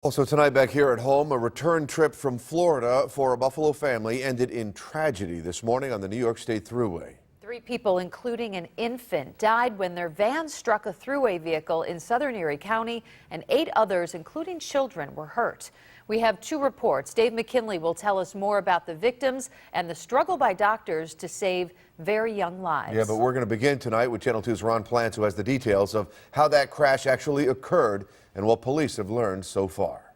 Also tonight back here at home, a return trip from Florida for a Buffalo family ended in tragedy this morning on the New York State Thruway. 3 people, including an infant, died when their van struck a Thruway vehicle in southern Erie County, and 8 others, including children, were hurt. We have 2 reports. Dave McKinley will tell us more about the victims and the struggle by doctors to save very young lives. Yeah, but we're going to begin tonight with Channel 2's Ron Plants, who has the details of how that crash actually occurred and what police have learned so far.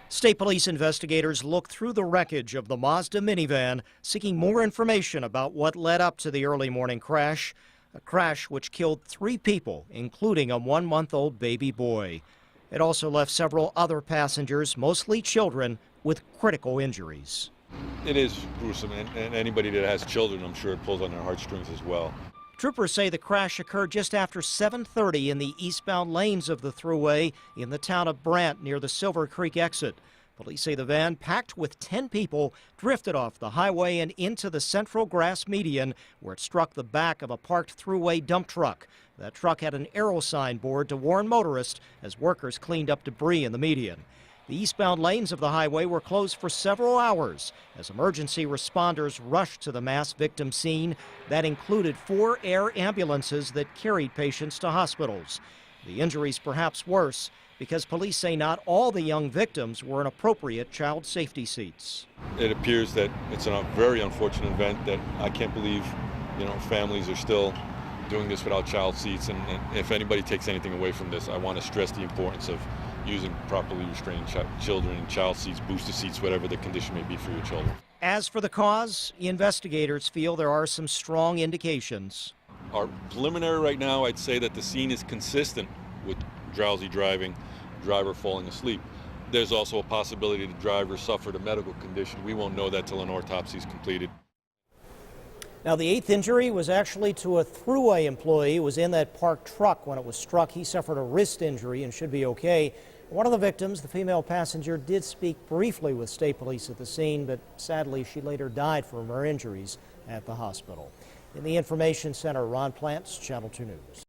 State police investigators looked through the wreckage of the Mazda minivan, seeking more information about what led up to the early morning crash, a crash which killed 3 people, including a 1-month-old baby boy. It also left several other passengers, mostly children, with critical injuries. It is gruesome, and anybody that has children, I'm sure it pulls on their heartstrings as well. Troopers say the crash occurred just after 7:30 in the eastbound lanes of the Thruway in the town of Brant near the Silver Creek exit. Police say the van, packed with 10 people, drifted off the highway and into the central grass median, where it struck the back of a parked Thruway dump truck. That truck had an arrow sign board to warn motorists as workers cleaned up debris in the median. The eastbound lanes of the highway were closed for several hours as emergency responders rushed to the mass victim scene. That included 4 air ambulances that carried patients to hospitals. The injuries perhaps worse because police say not all the young victims were in appropriate child safety seats. It appears that it's a very unfortunate event that I can't believe, families are still doing this without child seats. And if anybody takes anything away from this, I want to stress the importance of using properly restrained children in child seats, booster seats, whatever the condition may be for your children. As for the cause, investigators feel there are some strong indications. Our preliminary right now, I'd say that the scene is consistent with drowsy driving, driver falling asleep. There's also a possibility the driver suffered a medical condition. We won't know that till an autopsy is completed. Now, the 8th injury was actually to a Thruway employee who was in that parked truck when it was struck. He suffered a wrist injury and should be okay. One of the victims, the female passenger, did speak briefly with state police at the scene, but sadly she later died from her injuries at the hospital. In the Information Center, Ron Plants, Channel 2 News.